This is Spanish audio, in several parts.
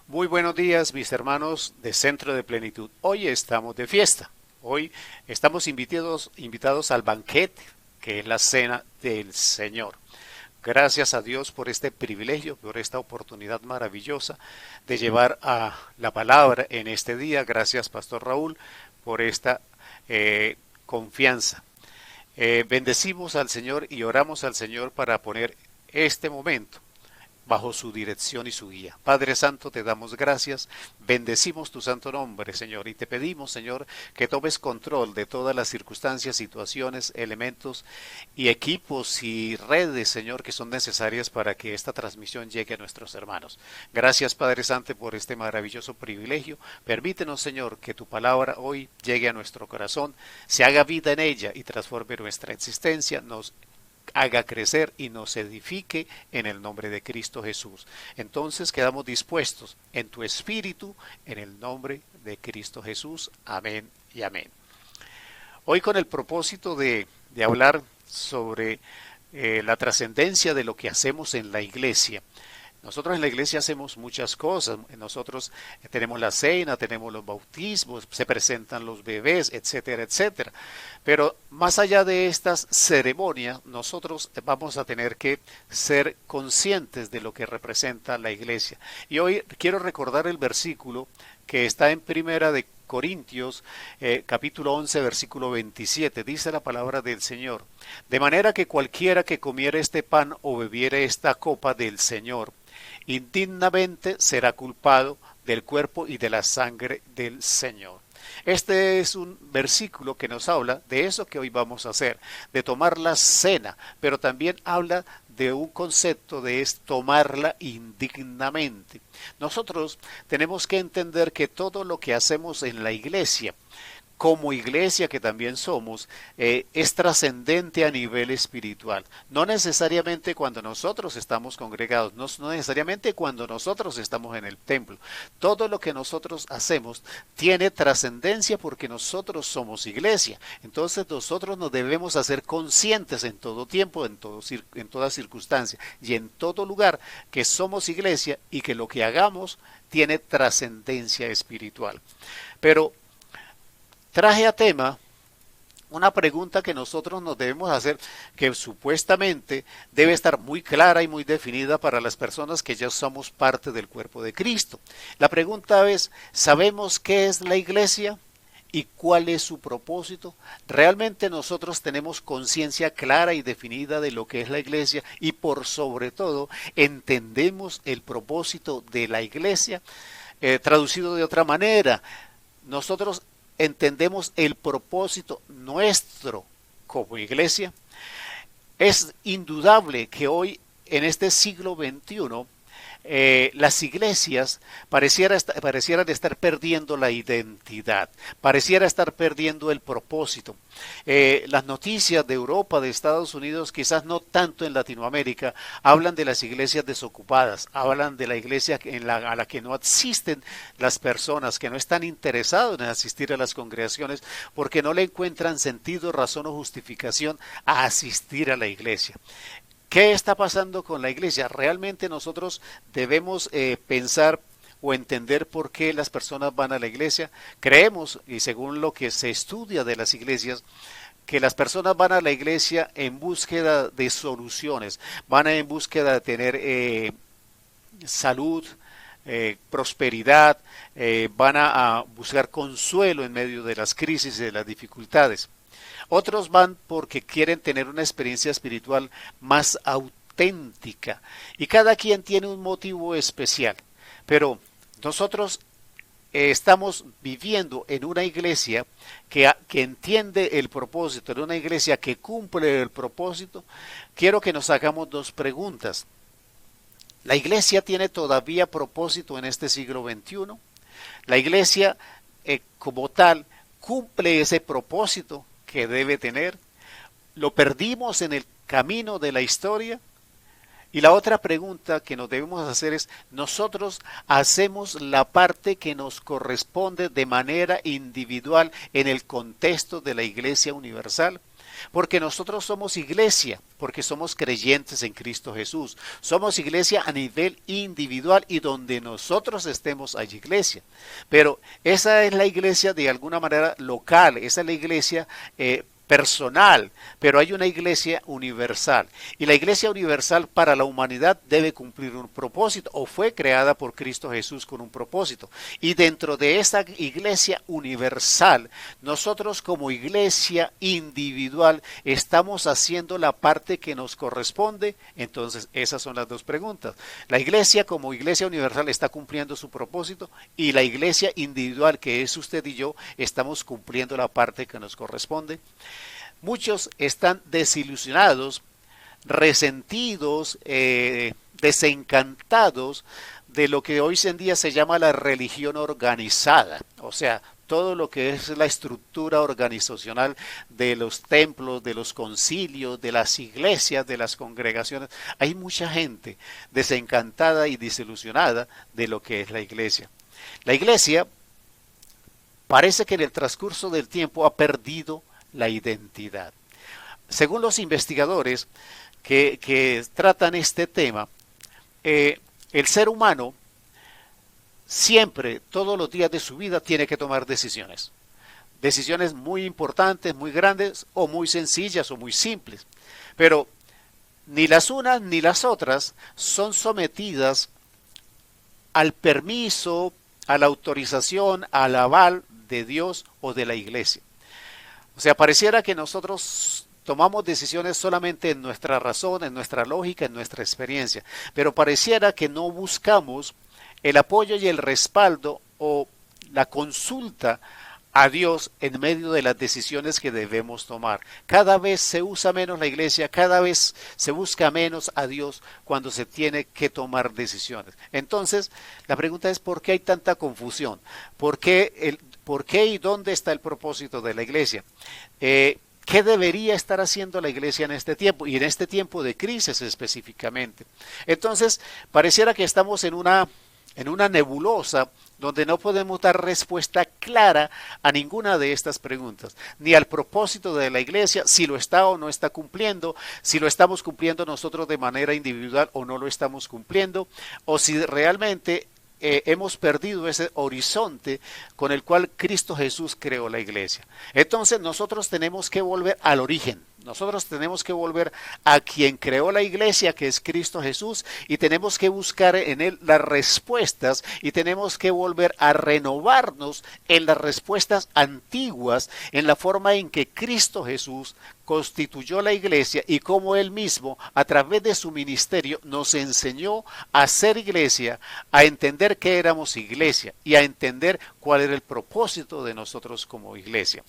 Muy buenos días, mis hermanos de Centro de Plenitud. Hoy estamos de fiesta. Hoy estamos invitados al banquete, que es la cena del Señor. Gracias a Dios por este privilegio, por esta oportunidad maravillosa de llevar a la palabra en este día. Gracias, Pastor Raúl, por esta confianza. Bendecimos al Señor y oramos al Señor para poner este momento bajo su dirección y su guía. Padre Santo, te damos gracias, bendecimos tu santo nombre, Señor, y te pedimos, Señor, que tomes control de todas las circunstancias, situaciones, elementos y equipos y redes, Señor, que son necesarias para que esta transmisión llegue a nuestros hermanos. Gracias, Padre Santo, por este maravilloso privilegio. Permítenos, Señor, que tu palabra hoy llegue a nuestro corazón, se haga vida en ella y transforme nuestra existencia, nos haga crecer y nos edifique en el nombre de Cristo Jesús. Entonces quedamos dispuestos en tu espíritu, en el nombre de Cristo Jesús. Amén y amén. Hoy con el propósito de hablar sobre la trascendencia de lo que hacemos en la iglesia. Nosotros en la iglesia hacemos muchas cosas. Nosotros tenemos la cena, tenemos los bautismos, se presentan los bebés, etcétera, etcétera. Pero más allá de estas ceremonias, nosotros vamos a tener que ser conscientes de lo que representa la iglesia. Y hoy quiero recordar el versículo que está en Primera de Corintios, capítulo 11, versículo 27. Dice la palabra del Señor: de manera que cualquiera que comiere este pan o bebiere esta copa del Señor, indignamente será culpado del cuerpo y de la sangre del Señor. Este es un versículo que nos habla de eso que hoy vamos a hacer, de tomar la cena, pero también habla de un concepto de es tomarla indignamente. Nosotros tenemos que entender que todo lo que hacemos en la iglesia, como iglesia que también somos, es trascendente a nivel espiritual. No necesariamente cuando nosotros estamos congregados, no necesariamente cuando nosotros estamos en el templo. Todo lo que nosotros hacemos tiene trascendencia porque nosotros somos iglesia. Entonces nosotros nos debemos hacer conscientes en todo tiempo, en toda circunstancia y en todo lugar que somos iglesia y que lo que hagamos tiene trascendencia espiritual. Pero traje a tema una pregunta que nosotros nos debemos hacer, que supuestamente debe estar muy clara y muy definida para las personas que ya somos parte del cuerpo de Cristo. La pregunta es: ¿sabemos qué es la iglesia y cuál es su propósito? ¿Realmente nosotros tenemos conciencia clara y definida de lo que es la iglesia y por sobre todo entendemos el propósito de la iglesia? Traducido de otra manera, nosotros entendemos el propósito nuestro como iglesia. Es indudable que hoy, en este siglo XXI, las iglesias parecieran estar perdiendo la identidad, pareciera estar perdiendo el propósito. Las noticias de Europa, de Estados Unidos, quizás no tanto en Latinoamérica, hablan de las iglesias desocupadas, hablan de la iglesia a la que no asisten las personas, que no están interesados en asistir a las congregaciones porque no le encuentran sentido, razón o justificación a asistir a la iglesia. ¿Qué está pasando con la iglesia? Realmente nosotros debemos pensar o entender por qué las personas van a la iglesia. Creemos, y según lo que se estudia de las iglesias, que las personas van a la iglesia en búsqueda de soluciones, van en búsqueda de tener salud, prosperidad, van a buscar consuelo en medio de las crisis y de las dificultades. Otros van porque quieren tener una experiencia espiritual más auténtica y cada quien tiene un motivo especial. Pero nosotros estamos viviendo en una iglesia que entiende el propósito, en una iglesia que cumple el propósito. Quiero que nos hagamos dos preguntas. ¿La iglesia tiene todavía propósito en este siglo XXI? ¿La iglesia como tal cumple ese propósito que debe tener? ¿Lo perdimos en el camino de la historia? Y la otra pregunta que nos debemos hacer es: ¿nosotros hacemos la parte que nos corresponde de manera individual en el contexto de la Iglesia Universal? Porque nosotros somos iglesia, porque somos creyentes en Cristo Jesús. Somos iglesia a nivel individual y donde nosotros estemos hay iglesia. Pero esa es la iglesia de alguna manera local, esa es la iglesia personal, pero hay una iglesia universal. Y la iglesia universal para la humanidad debe cumplir un propósito, o fue creada por Cristo Jesús con un propósito. Y dentro de esa iglesia universal, nosotros como iglesia individual estamos haciendo la parte que nos corresponde. Entonces, esas son las dos preguntas. La iglesia como iglesia universal está cumpliendo su propósito, y la iglesia individual, que es usted y yo, estamos cumpliendo la parte que nos corresponde. Muchos están desilusionados, resentidos, desencantados de lo que hoy en día se llama la religión organizada, o sea, todo lo que es la estructura organizacional de los templos, de los concilios, de las iglesias, de las congregaciones. Hay mucha gente desencantada y desilusionada de lo que es la iglesia. La iglesia parece que en el transcurso del tiempo ha perdido la identidad. Según los investigadores que tratan este tema, el ser humano siempre, todos los días de su vida, tiene que tomar decisiones. Decisiones muy importantes, muy grandes, o muy sencillas o muy simples. Pero ni las unas ni las otras son sometidas al permiso, a la autorización, al aval de Dios o de la iglesia. O sea, pareciera que nosotros tomamos decisiones solamente en nuestra razón, en nuestra lógica, en nuestra experiencia, pero pareciera que no buscamos el apoyo y el respaldo o la consulta a Dios en medio de las decisiones que debemos tomar. Cada vez se usa menos la iglesia, cada vez se busca menos a Dios cuando se tiene que tomar decisiones. Entonces, la pregunta es: ¿por qué hay tanta confusión? ¿Por qué y dónde está el propósito de la iglesia? ¿Qué debería estar haciendo la iglesia en este tiempo? Y en este tiempo de crisis específicamente. Entonces, pareciera que estamos en una nebulosa donde no podemos dar respuesta clara a ninguna de estas preguntas, ni al propósito de la iglesia, si lo está o no está cumpliendo, si lo estamos cumpliendo nosotros de manera individual o no lo estamos cumpliendo, o si realmente hemos perdido ese horizonte con el cual Cristo Jesús creó la iglesia. Entonces nosotros tenemos que volver al origen. Nosotros tenemos que volver a quien creó la iglesia, que es Cristo Jesús, y tenemos que buscar en Él las respuestas, y tenemos que volver a renovarnos en las respuestas antiguas, en la forma en que Cristo Jesús constituyó la iglesia y cómo Él mismo, a través de su ministerio, nos enseñó a ser iglesia, a entender que éramos iglesia y a entender cuál era el propósito de nosotros como iglesia.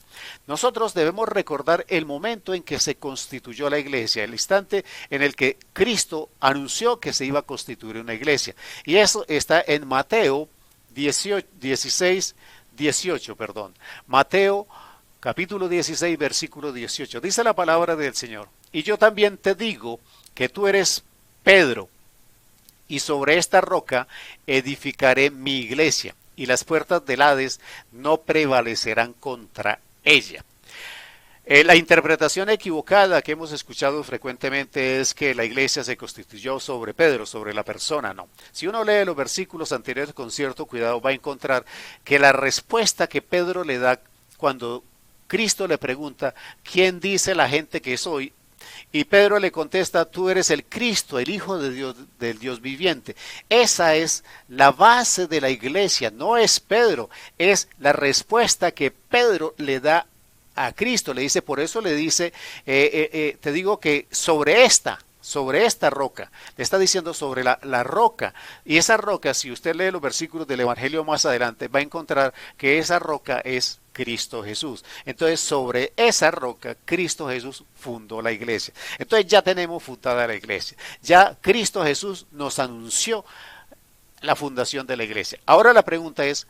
Nosotros debemos recordar el momento en que se constituyó la iglesia, el instante en el que Cristo anunció que se iba a constituir una iglesia. Y eso está en Mateo 18. Mateo capítulo 16, versículo 18. Dice la palabra del Señor: y yo también te digo que tú eres Pedro, y sobre esta roca edificaré mi iglesia, y las puertas del Hades no prevalecerán contra ella. La interpretación equivocada que hemos escuchado frecuentemente es que la iglesia se constituyó sobre Pedro, sobre la persona. No. Si uno lee los versículos anteriores con cierto cuidado, va a encontrar que la respuesta que Pedro le da cuando Cristo le pregunta: ¿quién dice la gente que soy? Y Pedro le contesta: tú eres el Cristo, el Hijo de Dios, del Dios viviente. Esa es la base de la iglesia, no es Pedro, es la respuesta que Pedro le da a Cristo. Le dice, por eso le dice, te digo que sobre esta roca, le está diciendo sobre la roca, y esa roca, si usted lee los versículos del Evangelio más adelante, va a encontrar que esa roca es Cristo Jesús. Entonces, sobre esa roca, Cristo Jesús fundó la iglesia. Entonces ya tenemos fundada la iglesia, ya Cristo Jesús nos anunció la fundación de la iglesia. Ahora la pregunta es: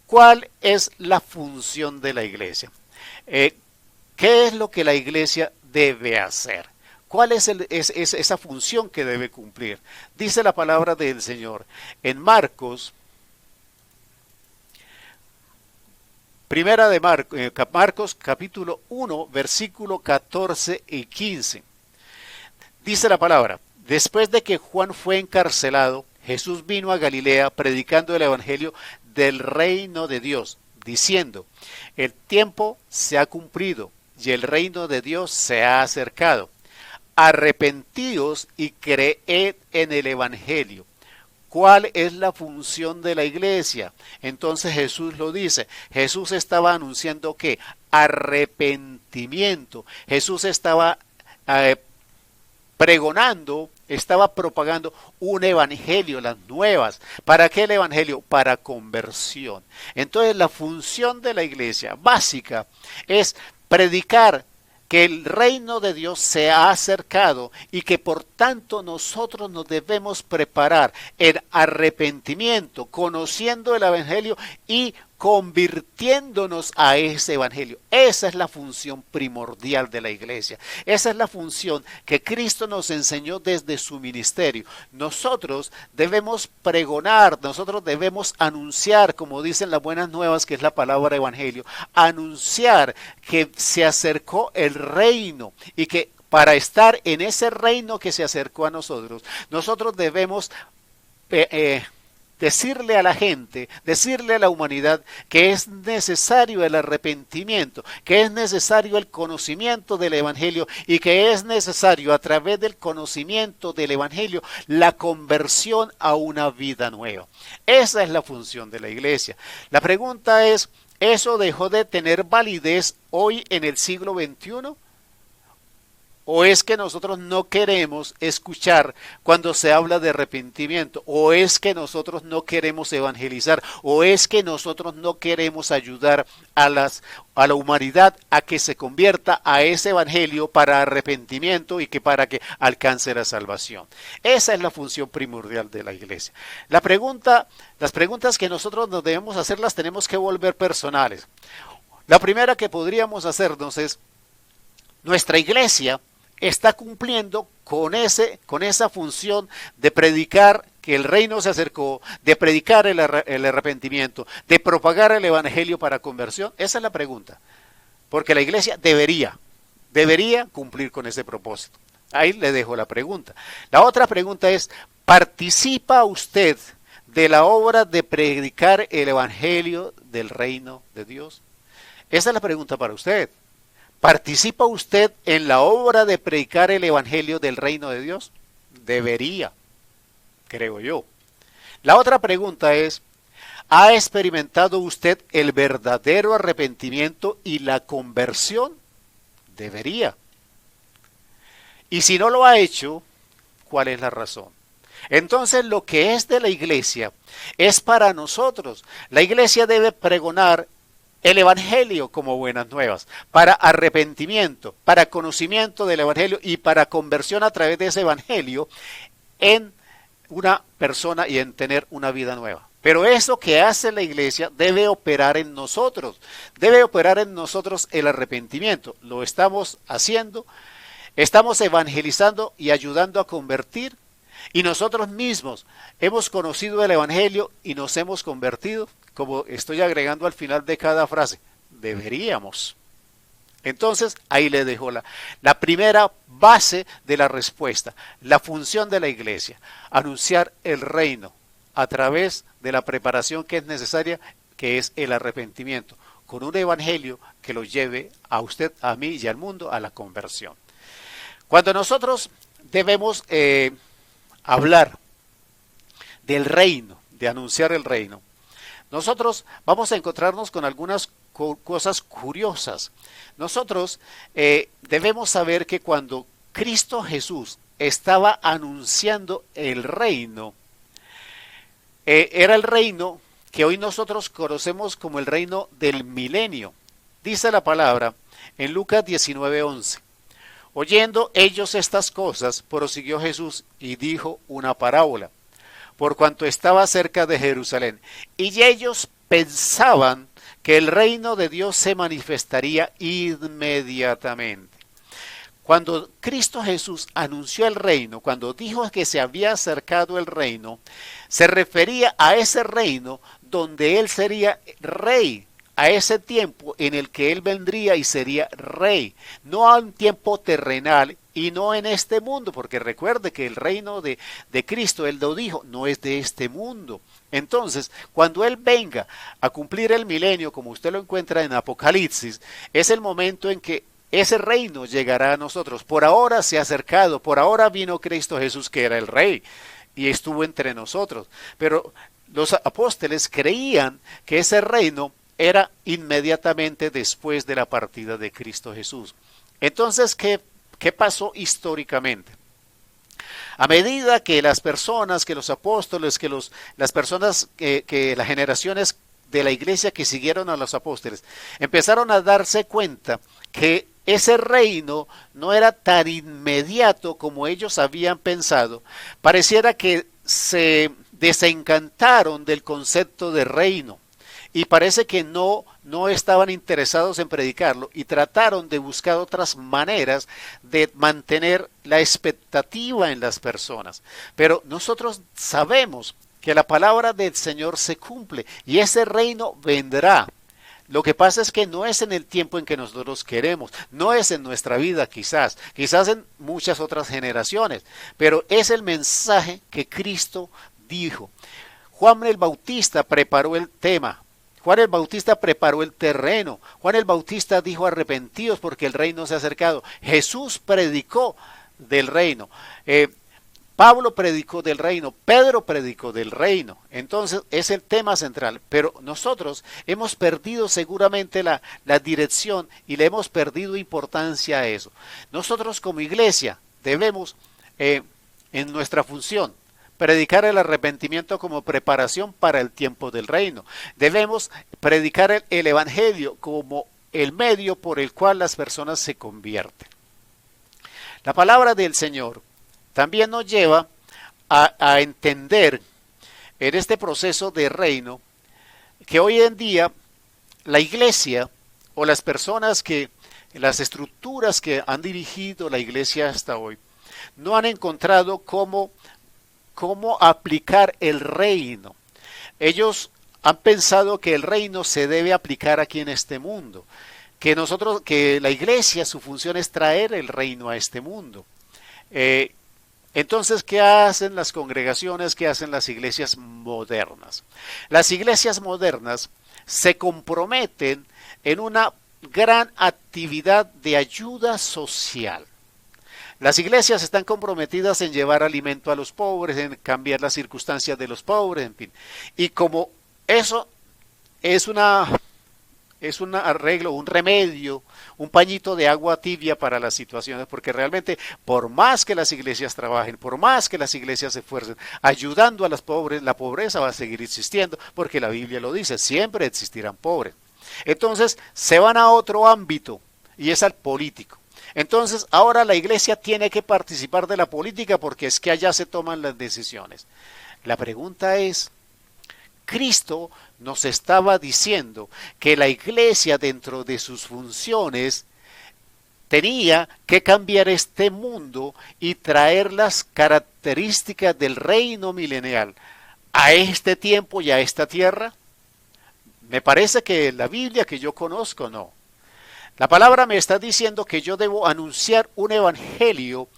¿cuál es la función de la iglesia? ¿Qué es lo que la iglesia debe hacer? ¿Cuál es esa función que debe cumplir? Dice la palabra del Señor en Marcos, Primera de Marcos capítulo 1, versículo 14 y 15. Dice la palabra: después de que Juan fue encarcelado, Jesús vino a Galilea predicando el evangelio del reino de Dios, diciendo: el tiempo se ha cumplido y el reino de Dios se ha acercado. Arrepentíos y creed en el evangelio. ¿Cuál es la función de la iglesia? Entonces Jesús lo dice. Jesús estaba anunciando ¿qué? Arrepentimiento. Jesús estaba pregonando, estaba propagando un evangelio, las nuevas. ¿Para qué el evangelio? Para conversión. Entonces la función de la iglesia básica es predicar que el reino de Dios se ha acercado y que por tanto nosotros nos debemos preparar en arrepentimiento, conociendo el evangelio y convirtiéndonos a ese evangelio. Esa es la función primordial de la iglesia. Esa es la función que Cristo nos enseñó desde su ministerio. Nosotros debemos pregonar, nosotros debemos anunciar, como dicen las buenas nuevas, que es la palabra evangelio, anunciar que se acercó el reino y que para estar en ese reino que se acercó a nosotros, nosotros debemos decirle a la gente, decirle a la humanidad que es necesario el arrepentimiento, que es necesario el conocimiento del evangelio y que es necesario a través del conocimiento del evangelio la conversión a una vida nueva. Esa es la función de la iglesia. La pregunta es, ¿eso dejó de tener validez hoy en el siglo XXI? ¿O es que nosotros no queremos escuchar cuando se habla de arrepentimiento? ¿O es que nosotros no queremos evangelizar? ¿O es que nosotros no queremos ayudar a la humanidad a que se convierta a ese evangelio para arrepentimiento y que para que alcance la salvación? Esa es la función primordial de la iglesia. Las preguntas que nosotros nos debemos hacer las tenemos que volver personales. La primera que podríamos hacernos es: ¿nuestra iglesia está cumpliendo con esa función de predicar que el reino se acercó, de predicar el arrepentimiento, de propagar el evangelio para conversión? Esa es la pregunta. Porque la iglesia debería cumplir con ese propósito. Ahí le dejo la pregunta. La otra pregunta es: ¿participa usted de la obra de predicar el evangelio del reino de Dios? Esa es la pregunta para usted. ¿Participa usted en la obra de predicar el evangelio del reino de Dios? Debería, creo yo. La otra pregunta es: ¿ha experimentado usted el verdadero arrepentimiento y la conversión? Debería. Y si no lo ha hecho, ¿cuál es la razón? Entonces lo que es de la iglesia es para nosotros. La iglesia debe pregonar el evangelio como buenas nuevas, para arrepentimiento, para conocimiento del evangelio y para conversión a través de ese evangelio en una persona y en tener una vida nueva. Pero eso que hace la iglesia debe operar en nosotros, el arrepentimiento. Lo estamos haciendo, estamos evangelizando y ayudando a convertir, y nosotros mismos hemos conocido el evangelio y nos hemos convertido. Como estoy agregando al final de cada frase, deberíamos. Entonces, ahí le dejo la primera base de la respuesta. La función de la iglesia: anunciar el reino a través de la preparación que es necesaria, que es el arrepentimiento, con un evangelio que lo lleve a usted, a mí y al mundo a la conversión. Cuando nosotros debemos hablar del reino, de anunciar el reino, nosotros vamos a encontrarnos con algunas cosas curiosas. Nosotros debemos saber que cuando Cristo Jesús estaba anunciando el reino, era el reino que hoy nosotros conocemos como el reino del milenio. Dice la palabra en Lucas 19:11. Oyendo ellos estas cosas, prosiguió Jesús y dijo una parábola, por cuanto estaba cerca de Jerusalén. Y ellos pensaban que el reino de Dios se manifestaría inmediatamente. Cuando Cristo Jesús anunció el reino, cuando dijo que se había acercado el reino, se refería a ese reino donde Él sería rey, a ese tiempo en el que Él vendría y sería rey, no a un tiempo terrenal y no en este mundo, porque recuerde que el reino de Cristo, Él lo dijo, no es de este mundo. Entonces, cuando Él venga a cumplir el milenio, como usted lo encuentra en Apocalipsis, es el momento en que ese reino llegará a nosotros. Por ahora se ha acercado, por ahora vino Cristo Jesús, que era el rey, y estuvo entre nosotros. Pero los apóstoles creían que ese reino era inmediatamente después de la partida de Cristo Jesús. Entonces, ¿qué pasó históricamente? A medida que las personas, que los apóstoles, las personas, que las generaciones de la iglesia que siguieron a los apóstoles, empezaron a darse cuenta que ese reino no era tan inmediato como ellos habían pensado, pareciera que se desencantaron del concepto de reino y parece que no estaban interesados en predicarlo y trataron de buscar otras maneras de mantener la expectativa en las personas. Pero nosotros sabemos que la palabra del Señor se cumple y ese reino vendrá. Lo que pasa es que no es en el tiempo en que nosotros queremos, no es en nuestra vida quizás en muchas otras generaciones, pero es el mensaje que Cristo dijo. Juan el Bautista preparó el tema, Juan el Bautista preparó el terreno, Juan el Bautista dijo arrepentidos porque el reino se ha acercado, Jesús predicó del reino, Pablo predicó del reino, Pedro predicó del reino, entonces es el tema central, pero nosotros hemos perdido seguramente la dirección y le hemos perdido importancia a eso. Nosotros como iglesia debemos, en nuestra función, predicar el arrepentimiento como preparación para el tiempo del reino. Debemos predicar el evangelio como el medio por el cual las personas se convierten. La palabra del Señor también nos lleva a entender en este proceso de reino que hoy en día la iglesia o las personas las estructuras que han dirigido la iglesia hasta hoy no han encontrado cómo aplicar el reino. Ellos han pensado que el reino se debe aplicar aquí en este mundo, que la iglesia, su función es traer el reino a este mundo. Entonces, ¿qué hacen las congregaciones? ¿Qué hacen las iglesias modernas? Las iglesias modernas se comprometen en una gran actividad de ayuda social. Las iglesias están comprometidas en llevar alimento a los pobres, en cambiar las circunstancias de los pobres, en fin. Y como eso es un arreglo, un remedio, un pañito de agua tibia para las situaciones, porque realmente por más que las iglesias trabajen, por más que las iglesias se esfuercen, ayudando a los pobres, la pobreza va a seguir existiendo, porque la Biblia lo dice, siempre existirán pobres. Entonces se van a otro ámbito, y es al político. Entonces ahora la iglesia tiene que participar de la política porque es que allá se toman las decisiones. La pregunta es, Cristo nos estaba diciendo que la iglesia dentro de sus funciones tenía que cambiar este mundo y traer las características del reino milenial a este tiempo y a esta tierra. Me parece que la Biblia que yo conozco no. La palabra me está diciendo que yo debo anunciar un evangelio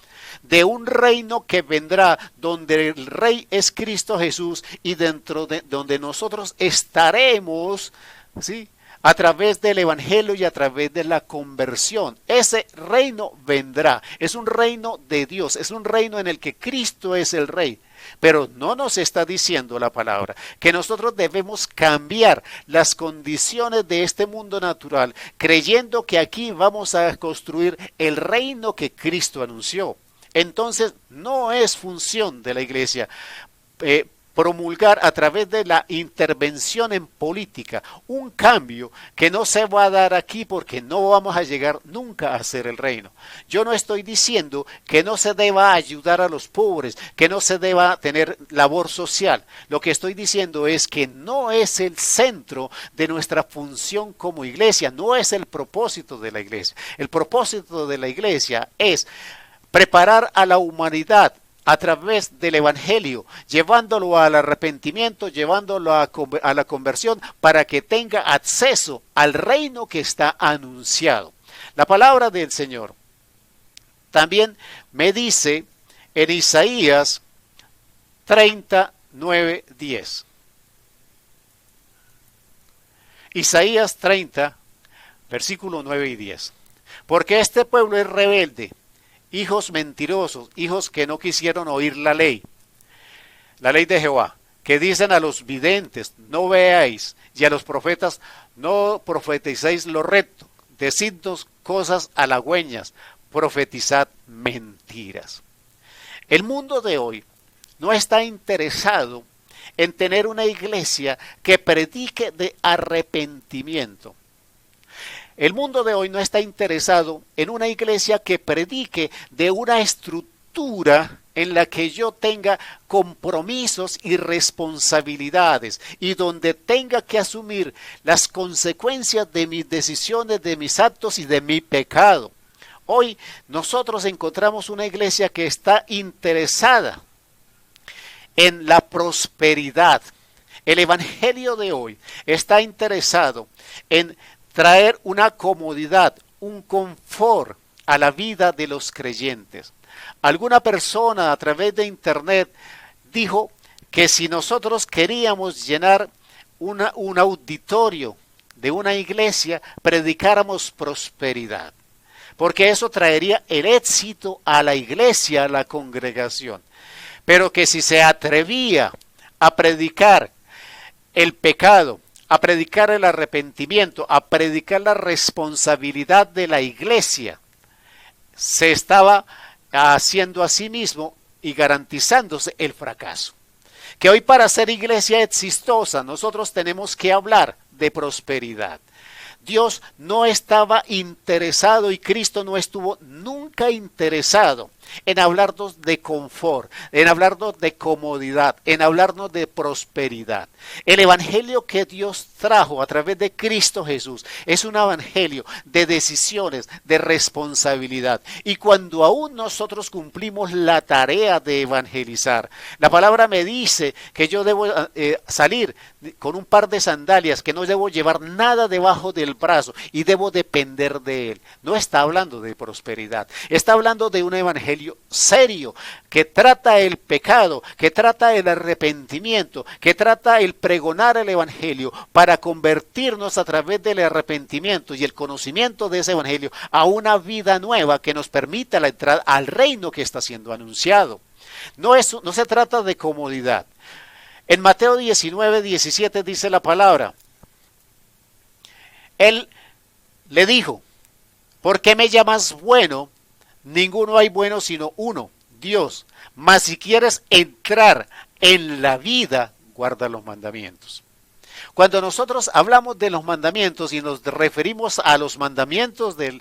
de un reino que vendrá, donde el rey es Cristo Jesús y dentro de donde nosotros estaremos, ¿sí?, a través del evangelio y a través de la conversión. Ese reino vendrá, es un reino de Dios, es un reino en el que Cristo es el rey. Pero no nos está diciendo la palabra que nosotros debemos cambiar las condiciones de este mundo natural, creyendo que aquí vamos a construir el reino que Cristo anunció. Entonces no es función de la iglesia promulgar a través de la intervención en política un cambio que no se va a dar aquí porque no vamos a llegar nunca a ser el reino. Yo no estoy diciendo que no se deba ayudar a los pobres, que no se deba tener labor social. Lo que estoy diciendo es que no es el centro de nuestra función como iglesia, no es el propósito de la iglesia. El propósito de la iglesia es preparar a la humanidad a través del Evangelio, llevándolo al arrepentimiento, llevándolo a la conversión, para que tenga acceso al reino que está anunciado. La palabra del Señor también me dice en Isaías 39:10. Isaías 30, versículo 9 y 10. Porque este pueblo es rebelde, hijos mentirosos, hijos que no quisieron oír la ley de Jehová, que dicen a los videntes, no veáis, y a los profetas, no profeticéis lo recto, decidnos cosas halagüeñas, profetizad mentiras. El mundo de hoy no está interesado en tener una iglesia que predique de arrepentimiento. El mundo de hoy no está interesado en una iglesia que predique de una estructura en la que yo tenga compromisos y responsabilidades y donde tenga que asumir las consecuencias de mis decisiones, de mis actos y de mi pecado. Hoy nosotros encontramos una iglesia que está interesada en la prosperidad. El evangelio de hoy está interesado en traer una comodidad, un confort a la vida de los creyentes. Alguna persona a través de internet dijo que si nosotros queríamos llenar un auditorio de una iglesia, predicáramos prosperidad, porque eso traería el éxito a la iglesia, a la congregación. Pero que si se atrevía a predicar el pecado, a predicar el arrepentimiento, a predicar la responsabilidad de la iglesia, se estaba haciendo a sí mismo y garantizándose el fracaso. Que hoy, para ser iglesia exitosa, nosotros tenemos que hablar de prosperidad. Dios no estaba interesado y Cristo no estuvo nunca interesado en hablarnos de confort, en hablarnos de comodidad, en hablarnos de prosperidad. El evangelio que Dios trajo a través de Cristo Jesús es un evangelio de decisiones, de responsabilidad. Y cuando aún nosotros cumplimos la tarea de evangelizar, la palabra me dice que yo debo salir con un par de sandalias, que no debo llevar nada debajo del brazo y debo depender de él. No está hablando de prosperidad, está hablando de un evangelio serio que trata el pecado, que trata el arrepentimiento, que trata el pregonar el evangelio para convertirnos a través del arrepentimiento y el conocimiento de ese evangelio a una vida nueva que nos permita la entrada al reino que está siendo anunciado. No se trata de comodidad. En Mateo 19:17 dice la palabra: Él le dijo, ¿por qué me llamas bueno? Ninguno hay bueno sino uno, Dios. Mas si quieres entrar en la vida, guarda los mandamientos. Cuando nosotros hablamos de los mandamientos y nos referimos a los mandamientos del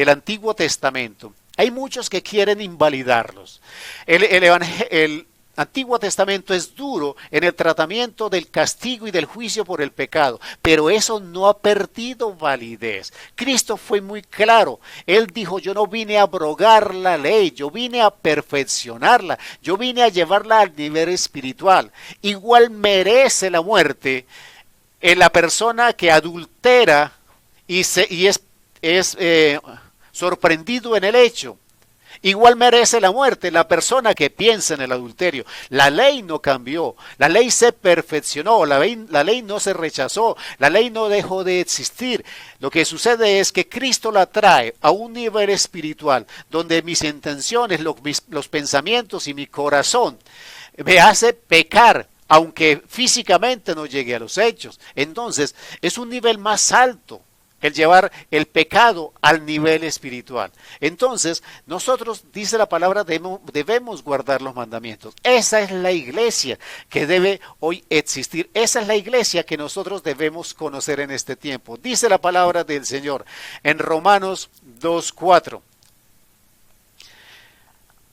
Antiguo Testamento, hay muchos que quieren invalidarlos. El Antiguo Testamento es duro en el tratamiento del castigo y del juicio por el pecado, pero eso no ha perdido validez. Cristo fue muy claro. Él dijo: yo no vine a abrogar la ley, yo vine a perfeccionarla, yo vine a llevarla al nivel espiritual. Igual merece la muerte en la persona que adultera y es sorprendido en el hecho. Igual merece la muerte la persona que piensa en el adulterio. La ley no cambió, la ley se perfeccionó, la ley no se rechazó, la ley no dejó de existir. Lo que sucede es que Cristo la trae a un nivel espiritual donde mis intenciones, los pensamientos y mi corazón me hace pecar, aunque físicamente no llegue a los hechos. Entonces es un nivel más alto el llevar el pecado al nivel espiritual. Entonces, nosotros, dice la palabra, debemos guardar los mandamientos. Esa es la iglesia que debe hoy existir. Esa es la iglesia que nosotros debemos conocer en este tiempo. Dice la palabra del Señor en Romanos 2:4.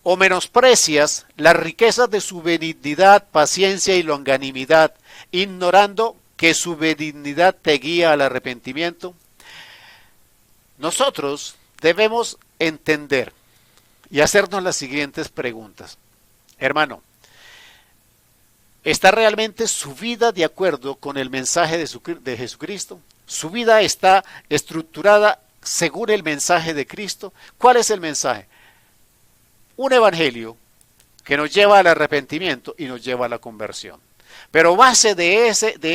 O menosprecias las riquezas de su benignidad, paciencia y longanimidad, ignorando que su benignidad te guía al arrepentimiento. Nosotros debemos entender y hacernos las siguientes preguntas. Hermano, ¿está realmente su vida de acuerdo con el mensaje de Jesucristo? ¿Su vida está estructurada según el mensaje de Cristo? ¿Cuál es el mensaje? Un evangelio que nos lleva al arrepentimiento y nos lleva a la conversión. Pero base de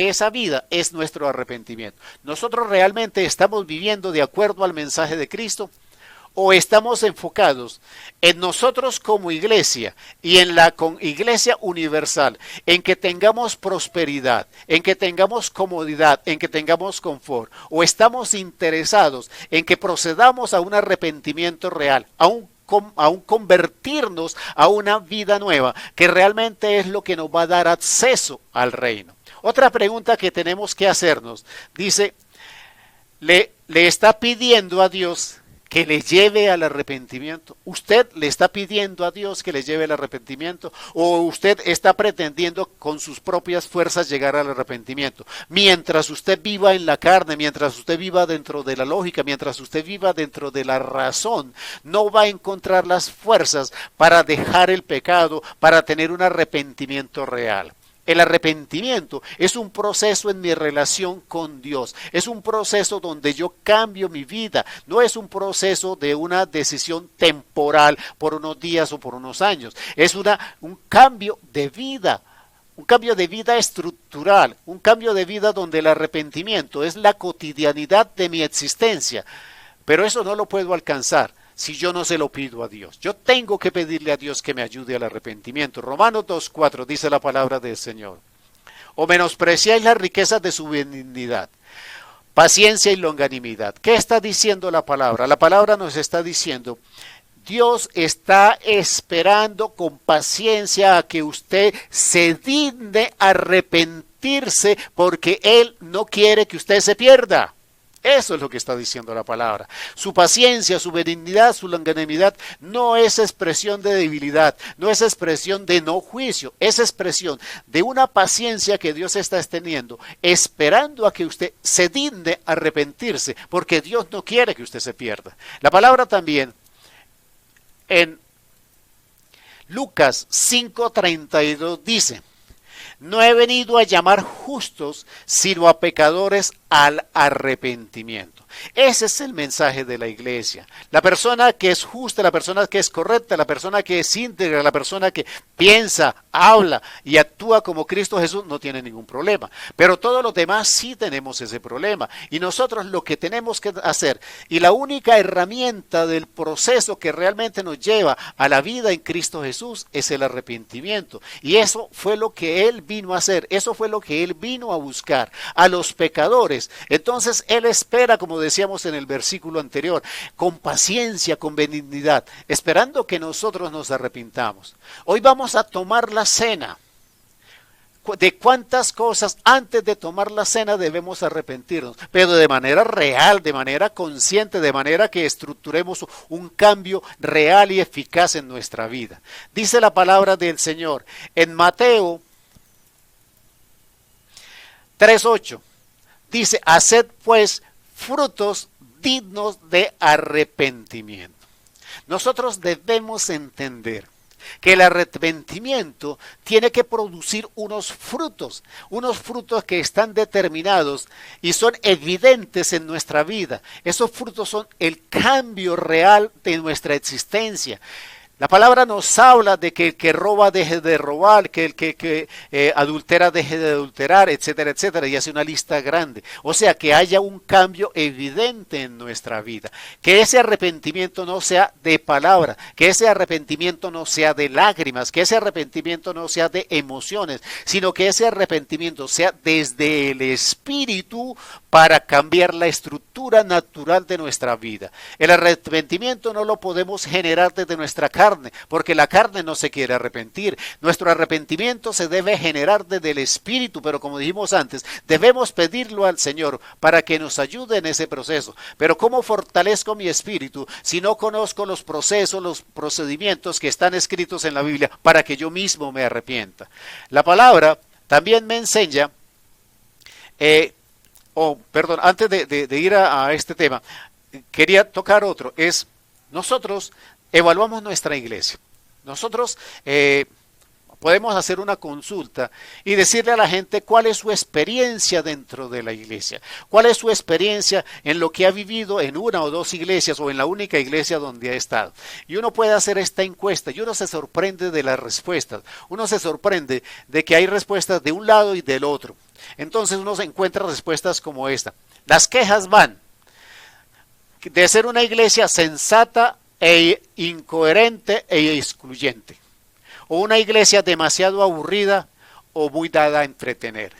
esa vida es nuestro arrepentimiento. ¿Nosotros realmente estamos viviendo de acuerdo al mensaje de Cristo? ¿O estamos enfocados en nosotros como iglesia y en la iglesia universal, en que tengamos prosperidad, en que tengamos comodidad, en que tengamos confort? ¿O estamos interesados en que procedamos a un arrepentimiento real, a un convertirnos a una vida nueva, que realmente es lo que nos va a dar acceso al reino? Otra pregunta que tenemos que hacernos, dice, ¿le está pidiendo a Dios que le lleve al arrepentimiento? ¿Usted le está pidiendo a Dios que le lleve al arrepentimiento? ¿O usted está pretendiendo con sus propias fuerzas llegar al arrepentimiento? Mientras usted viva en la carne, mientras usted viva dentro de la lógica, mientras usted viva dentro de la razón, no va a encontrar las fuerzas para dejar el pecado, para tener un arrepentimiento real. El arrepentimiento es un proceso en mi relación con Dios, es un proceso donde yo cambio mi vida, no es un proceso de una decisión temporal por unos días o por unos años, es un cambio de vida. Un cambio de vida estructural, un cambio de vida donde el arrepentimiento es la cotidianidad de mi existencia, pero eso no lo puedo alcanzar si yo no se lo pido a Dios. Yo tengo que pedirle a Dios que me ayude al arrepentimiento. Romanos 2:4 dice la palabra del Señor. O menospreciáis las riquezas de su benignidad, paciencia y longanimidad. ¿Qué está diciendo la palabra? La palabra nos está diciendo, Dios está esperando con paciencia a que usted se digne a arrepentirse, porque Él no quiere que usted se pierda. Eso es lo que está diciendo la palabra. Su paciencia, su benignidad, su longanimidad no es expresión de debilidad, no es expresión de no juicio, es expresión de una paciencia que Dios está teniendo, esperando a que usted se digne a arrepentirse, porque Dios no quiere que usted se pierda. La palabra también en Lucas 5:32 dice, no he venido a llamar justos, sino a pecadores al arrepentimiento. Ese es el mensaje de la iglesia. La persona que es justa, la persona que es correcta, la persona que es íntegra, la persona que piensa, habla y actúa como Cristo Jesús no tiene ningún problema. Pero todos los demás sí tenemos ese problema. Y nosotros lo que tenemos que hacer, y la única herramienta del proceso que realmente nos lleva a la vida en Cristo Jesús, es el arrepentimiento. Y eso fue lo que Él vino a hacer, eso fue lo que Él vino a buscar, a los pecadores. Entonces Él espera, como decíamos en el versículo anterior, con paciencia, con benignidad, esperando que nosotros nos arrepintamos. Hoy vamos a tomar la cena. De cuántas cosas antes de tomar la cena debemos arrepentirnos, pero de manera real, de manera consciente, de manera que estructuremos un cambio real y eficaz en nuestra vida. Dice la palabra del Señor en Mateo 3:8. Dice, haced pues frutos dignos de arrepentimiento. Nosotros debemos entender que el arrepentimiento tiene que producir unos frutos que están determinados y son evidentes en nuestra vida. Esos frutos son el cambio real de nuestra existencia. La palabra nos habla de que el que roba deje de robar, que el que adultera deje de adulterar, etcétera, etcétera, y hace una lista grande. O sea, que haya un cambio evidente en nuestra vida. Que ese arrepentimiento no sea de palabra, que ese arrepentimiento no sea de lágrimas, que ese arrepentimiento no sea de emociones, sino que ese arrepentimiento sea desde el Espíritu para cambiar la estructura natural de nuestra vida. El arrepentimiento no lo podemos generar desde nuestra carne, porque la carne no se quiere arrepentir. Nuestro arrepentimiento se debe generar desde el Espíritu, pero como dijimos antes, debemos pedirlo al Señor para que nos ayude en ese proceso. Pero ¿cómo fortalezco mi espíritu si no conozco los procesos, los procedimientos que están escritos en la Biblia para que yo mismo me arrepienta? La palabra también me enseña, antes de ir a este tema, quería tocar otro, es nosotros evaluamos nuestra iglesia. Nosotros Podemos hacer una consulta y decirle a la gente cuál es su experiencia dentro de la iglesia, cuál es su experiencia en lo que ha vivido en una o dos iglesias o en la única iglesia donde ha estado. Y uno puede hacer esta encuesta y uno se sorprende de las respuestas, uno se sorprende de que hay respuestas de un lado y del otro. Entonces uno se encuentra respuestas como esta. Las quejas van de ser una iglesia sensata e incoherente e excluyente, o una iglesia demasiado aburrida o muy dada a entretener.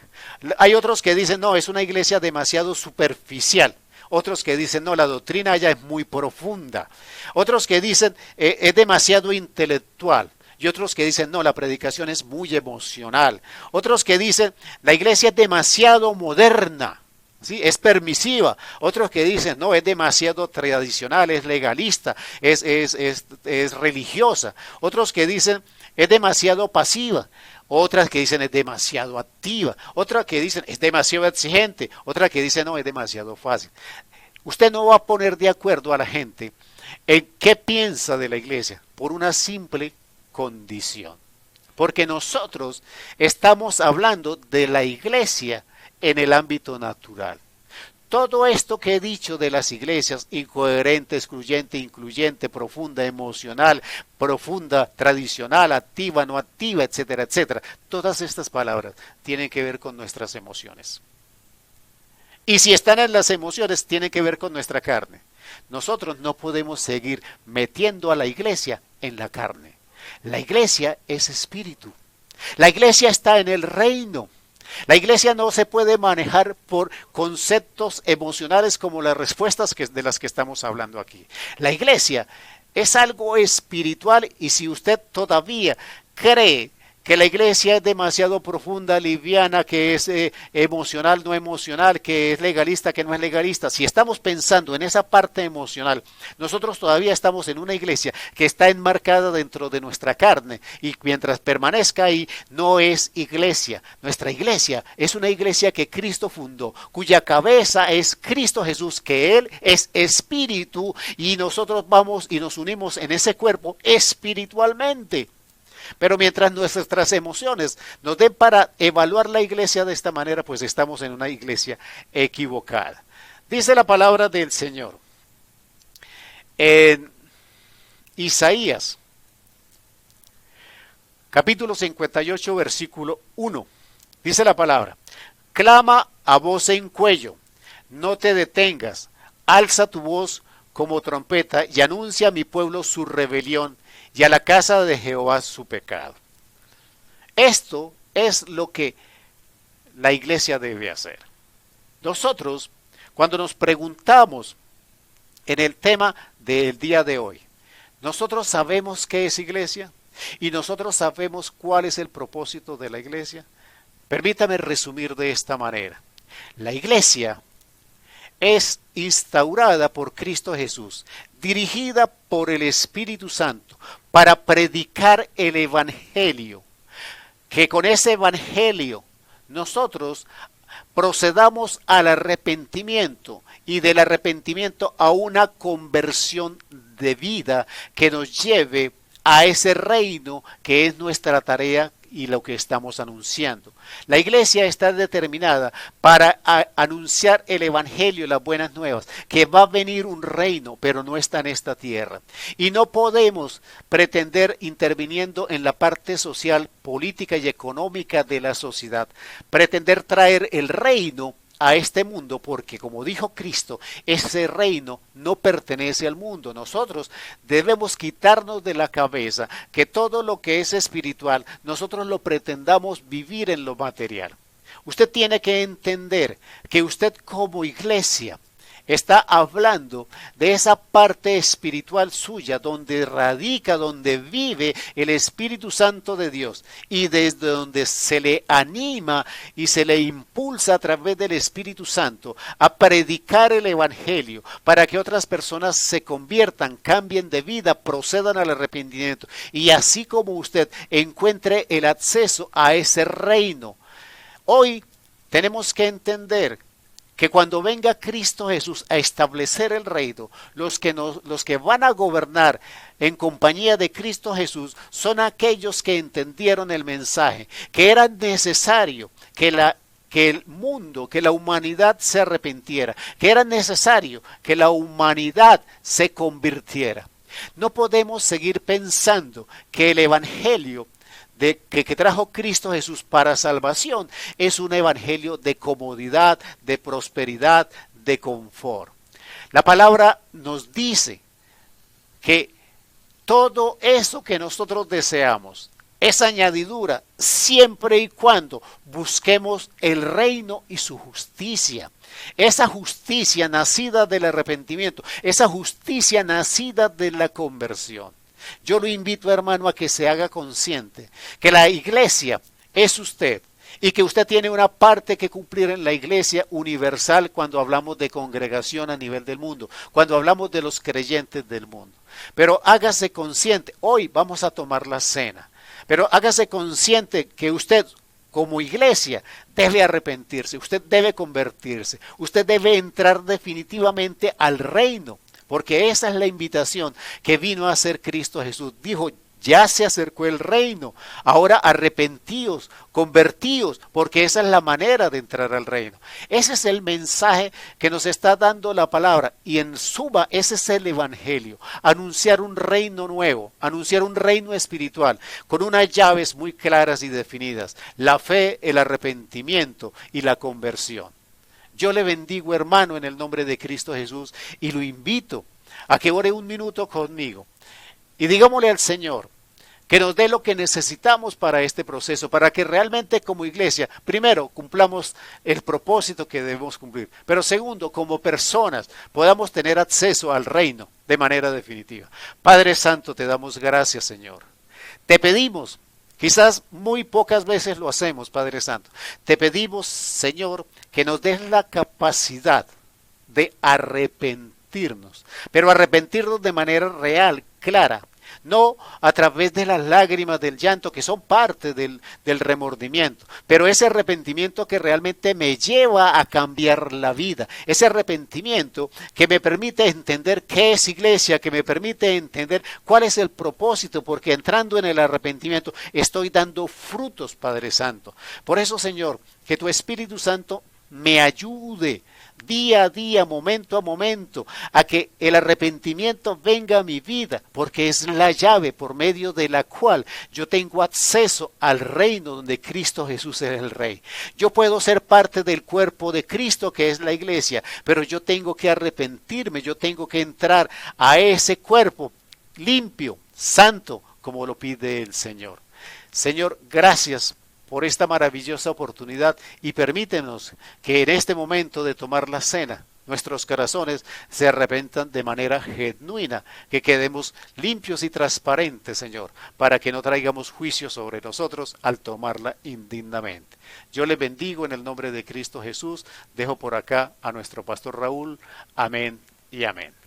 Hay otros que dicen, no, es una iglesia demasiado superficial. Otros que dicen, no, la doctrina ya es muy profunda. Otros que dicen, es demasiado intelectual. Y otros que dicen, no, la predicación es muy emocional. Otros que dicen, la iglesia es demasiado moderna, ¿sí? Es permisiva. Otros que dicen, no, es demasiado tradicional, es legalista, es religiosa. Otros que dicen, es demasiado pasiva. Otras que dicen, es demasiado activa. Otras que dicen, es demasiado exigente. Otras que dicen, no, es demasiado fácil. Usted no va a poner de acuerdo a la gente en qué piensa de la iglesia por una simple condición. Porque nosotros estamos hablando de la iglesia en el ámbito natural. Todo esto que he dicho de las iglesias, incoherente, excluyente, incluyente, profunda, emocional, profunda, tradicional, activa, no activa, etcétera, etcétera, todas estas palabras tienen que ver con nuestras emociones. Y si están en las emociones, tienen que ver con nuestra carne. Nosotros no podemos seguir metiendo a la iglesia en la carne. La iglesia es espíritu. La iglesia está en el reino. La iglesia no se puede manejar por conceptos emocionales como las respuestas de las que estamos hablando aquí. La iglesia es algo espiritual y si usted todavía cree que la iglesia es demasiado profunda, liviana, que es emocional, no emocional, que es legalista, que no es legalista. Si estamos pensando en esa parte emocional, nosotros todavía estamos en una iglesia que está enmarcada dentro de nuestra carne y mientras permanezca ahí no es iglesia. Nuestra iglesia es una iglesia que Cristo fundó, cuya cabeza es Cristo Jesús, que Él es espíritu y nosotros vamos y nos unimos en ese cuerpo espiritualmente. Pero mientras nuestras emociones nos den para evaluar la iglesia de esta manera, pues estamos en una iglesia equivocada. Dice la palabra del Señor en Isaías, capítulo 58, versículo 1. Dice la palabra, clama a voz en cuello, no te detengas, alza tu voz como trompeta y anuncia a mi pueblo su rebelión y a la casa de Jehová su pecado. Esto es lo que la iglesia debe hacer. Nosotros, cuando nos preguntamos en el tema del día de hoy, nosotros sabemos qué es iglesia y nosotros sabemos cuál es el propósito de la iglesia. Permítame resumir de esta manera. La iglesia es instaurada por Cristo Jesús, dirigida por el Espíritu Santo para predicar el Evangelio, que con ese Evangelio nosotros procedamos al arrepentimiento y del arrepentimiento a una conversión de vida que nos lleve a ese reino que es nuestra tarea y lo que estamos anunciando. La iglesia está determinada para anunciar el evangelio, las buenas nuevas, que va a venir un reino, pero no está en esta tierra. Y no podemos pretender interviniendo en la parte social, política y económica de la sociedad, pretender traer el reino a este mundo, porque como dijo Cristo, ese reino no pertenece al mundo. Nosotros debemos quitarnos de la cabeza que todo lo que es espiritual, nosotros lo pretendamos vivir en lo material. Usted tiene que entender que usted como iglesia está hablando de esa parte espiritual suya donde radica, donde vive el Espíritu Santo de Dios y desde donde se le anima y se le impulsa a través del Espíritu Santo a predicar el Evangelio para que otras personas se conviertan, cambien de vida, procedan al arrepentimiento y así como usted encuentre el acceso a ese reino. Hoy tenemos que entender que cuando venga Cristo Jesús a establecer el reino, los que van a gobernar en compañía de Cristo Jesús son aquellos que entendieron el mensaje, que era necesario que el mundo, que la humanidad se arrepintiera, que era necesario que la humanidad se convirtiera. No podemos seguir pensando que el evangelio que trajo Cristo Jesús para salvación es un evangelio de comodidad, de prosperidad, de confort. La palabra nos dice que todo eso que nosotros deseamos es añadidura siempre y cuando busquemos el reino y su justicia. Esa justicia nacida del arrepentimiento, esa justicia nacida de la conversión. Yo lo invito, hermano, a que se haga consciente que la iglesia es usted y que usted tiene una parte que cumplir en la iglesia universal cuando hablamos de congregación a nivel del mundo, cuando hablamos de los creyentes del mundo. Pero hágase consciente, hoy vamos a tomar la cena, pero hágase consciente que usted como iglesia debe arrepentirse, usted debe convertirse, usted debe entrar definitivamente al reino. Porque esa es la invitación que vino a hacer Cristo Jesús. Dijo, ya se acercó el reino. Ahora arrepentíos, convertíos, porque esa es la manera de entrar al reino. Ese es el mensaje que nos está dando la palabra. Y en suma, ese es el evangelio. Anunciar un reino nuevo, anunciar un reino espiritual, con unas llaves muy claras y definidas. La fe, el arrepentimiento y la conversión. Yo le bendigo, hermano, en el nombre de Cristo Jesús y lo invito a que ore un minuto conmigo y digámosle al Señor que nos dé lo que necesitamos para este proceso, para que realmente como iglesia, primero, cumplamos el propósito que debemos cumplir, pero segundo, como personas, podamos tener acceso al reino de manera definitiva. Padre Santo, te damos gracias, Señor. Te pedimos, quizás muy pocas veces lo hacemos, Padre Santo. Te pedimos, Señor, que nos des la capacidad de arrepentirnos, pero arrepentirnos de manera real, clara, no a través de las lágrimas del llanto que son parte del remordimiento, pero ese arrepentimiento que realmente me lleva a cambiar la vida, ese arrepentimiento que me permite entender qué es iglesia, que me permite entender cuál es el propósito, porque entrando en el arrepentimiento estoy dando frutos, Padre Santo. Por eso, Señor, que tu Espíritu Santo me ayude día a día, momento a momento, a que el arrepentimiento venga a mi vida, porque es la llave por medio de la cual yo tengo acceso al reino donde Cristo Jesús es el Rey. Yo puedo ser parte del cuerpo de Cristo, que es la iglesia, pero yo tengo que arrepentirme, yo tengo que entrar a ese cuerpo limpio, santo, como lo pide el Señor. Señor, gracias por esta maravillosa oportunidad y permítenos que en este momento de tomar la cena nuestros corazones se arrepentan de manera genuina, que quedemos limpios y transparentes, Señor, para que no traigamos juicio sobre nosotros al tomarla indignamente. Yo le bendigo en el nombre de Cristo Jesús. Dejo por acá a nuestro pastor Raúl. Amén y amén.